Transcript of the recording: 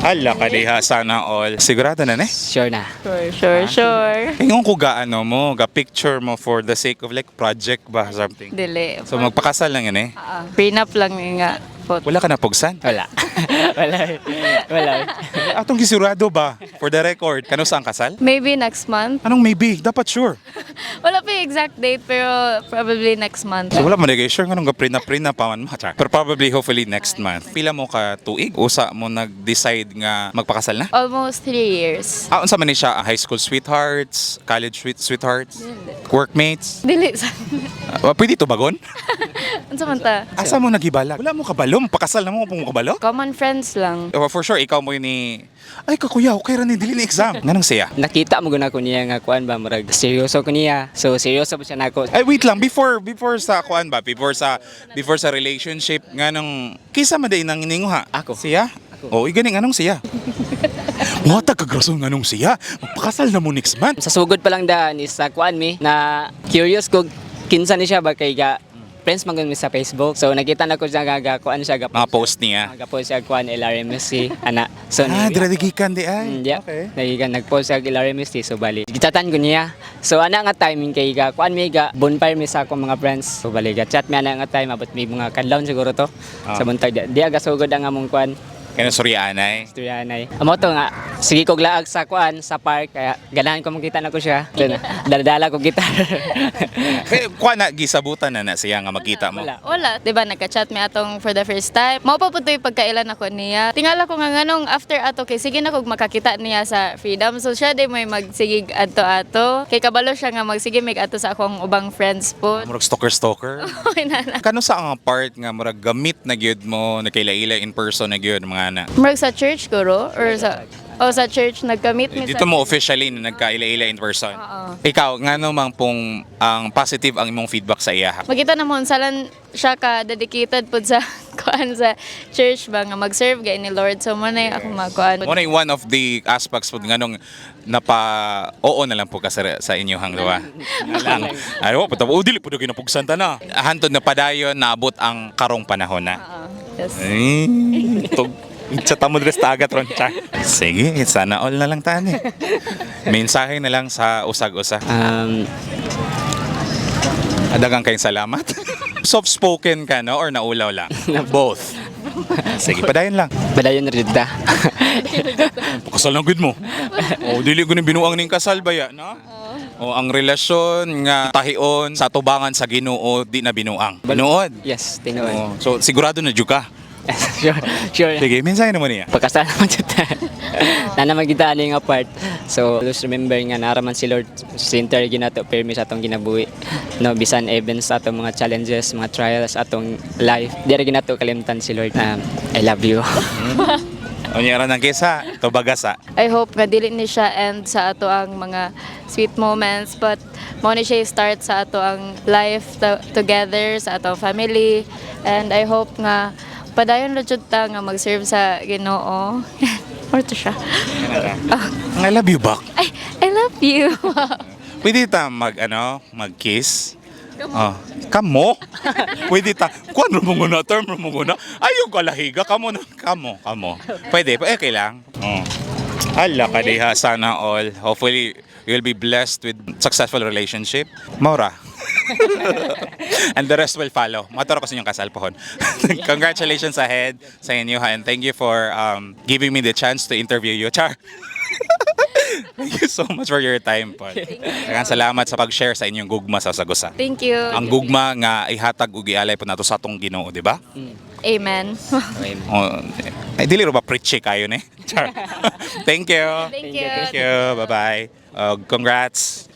Hala ka diha, sana all. Sigurado na ne? Sure na. Sure. Ingon ko ga ano mo, ga picture mo for the sake of like project ba something. Dili. So magpakasal lang yan eh. Prenup lang nga. Photo. Wala ka na pugsan? Wala. Wala. Wala. Atong gisigurado ba for the record kano sa ang kasal? Maybe next month. Anong maybe? Dapat sure. Wala pa yung exact date pero probably next month. So wala mo nagay sure nganong ga prenup pa man mo. Char. Pero probably hopefully next month. Pila mo ka tuig usa mo nag-decide nga magpakasal na? Almost 3 years. Unsa man ni siya? High school sweethearts, college sweethearts, workmates? Dili. Pwede to bagon? Ano man ta? Asa mo nagibalak? Wala mo kabalo, pakasal na mo kung kabalo? Common friends lang. For sure, ikaw mo yun ni... Ay, kakuya, okay rin dili ni exam. Nganong siya? Nakita mo guna ko niya nga kuan ba murag seryoso ko niya. So seryoso po siya nako. Ay, wait lang, before sa kuan ba? Before sa relationship, nganong... Kisa maday nang ininguha? Ako. Siya? Oo, ganing anong siya? Mga tagagrason nganong siya? Magpakasal na mo next month. Sa sugod pa lang daan is sa kuan mi na curious ko kinsa ni siya ba kay ga friends man mi sa Facebook. So nakita na ko siya ga kuan siya ga Mga post niya. post siya kuan LRMSC ana. So Dradigikan di ay. yeah. Okay. Nagikan nag-post siya LRMSC so bali. Gitatan ko niya. So ana nga timing kay ga kuan mi ga bonfire mi sa akong mga friends. So bali ga chat mi ana nga time abot mi mga kadlawon siguro to. Sa buntag di aga sugod ang among kuan. Kaya suryanay. Istoryanay. Amo to nga, sige kog laag sa kuan sa park kaya ganahan ko makita na ko siya. Dala-dala ko gitar. Kuha na, gisabutan na siya nga magkita mo. Wala. Diba, nagka-chat mi atong for the first time. Mao pa po yung pagkailan ako niya. Tingala ko nga nganong after ato kay sige na kog makakita niya sa Freedom. So siya di may magsigig ato-ato. Kay kabalo siya nga magsige mig ato sa akong ubang friends po. Murag stalker. Okay na. Kano sa ang part nga murag gamit na gyud mo nakaila-ila in person na gyud mga ana. Murag sa church guro or sa church nagka-meet mi Dito sa mo officially na nagkaila-ila in person. Oo. Ikaw, ngano mang pong ang positive ang imong feedback sa iya? Makita na mo salan siya ka dedicated pud sa kuan sa church ba nga mag-serve gay ni Lord. So mo na ako magkuan. Mo na yung one of the aspects pud nganong oo na lang po ka sa inyo hang diba? Lang. Ay, pud dili pud ginapugsan ta na. Hantod na padayon naabot ang karong panahon na. Yes. Sa tamo dres tagat ron cha. Sige, sana all na lang tani. Mensahe na lang sa usag-usa. Adagang kayong salamat. Soft-spoken ka, no? Or naulaw lang? Both. Sige, padayon lang. Badayon na rin ta. Kasal na good mo. O, dili ko ni binuang ning kasal ba ya, no? O, ang relasyon nga tahion sa tubangan sa Ginoo di na binuang. Binuod. Yes, tinuod. O, so, sigurado na jud ka. Sure. Sige, mensahe naman niya. Pagkasal naman siya. Na magkita ani nga part. So, just remember nga naraman si Lord center ginato permis atong ginabuhi. No, bisan even sa atong mga challenges, mga trials atong life. Diri ginato kalimtan si Lord. I love you. Onyara ng kisa, to bagasa. I hope nga dili ni siya end sa ato ang mga sweet moments but mo ni siya start sa ato ang life together sa ato family and I hope nga padayon ra jud ta nga mag-serve sa Ginoo. Or to siya. I love you back. Ay, I love you. Pwede ta mag-kiss? Oh, kamo? Pwede ta. Kuan mo muna, term mo muna. Ayaw kalahiga, kamo na. Kamo. Pwede, okay lang. Oh. Hala ka diha, sana all. Hopefully, you'll be blessed with successful relationship. Maura. And the rest will follow. Maturo ko sa inyong kasal pohon. Congratulations ahead sa inyo ha, and thank you for giving me the chance to interview you. Char! Thank you so much for your time, Paul. Daghang salamat sa pag-share sa inyong gugma sa Sagusa. Thank you. Ang gugma nga ihatag ug ialay po nato sa atong Ginoo, di ba? Amen. Oh, ay dili ro ba preachy kayo ni? Char. Thank you. Thank you. Thank you. Bye-bye. Congrats.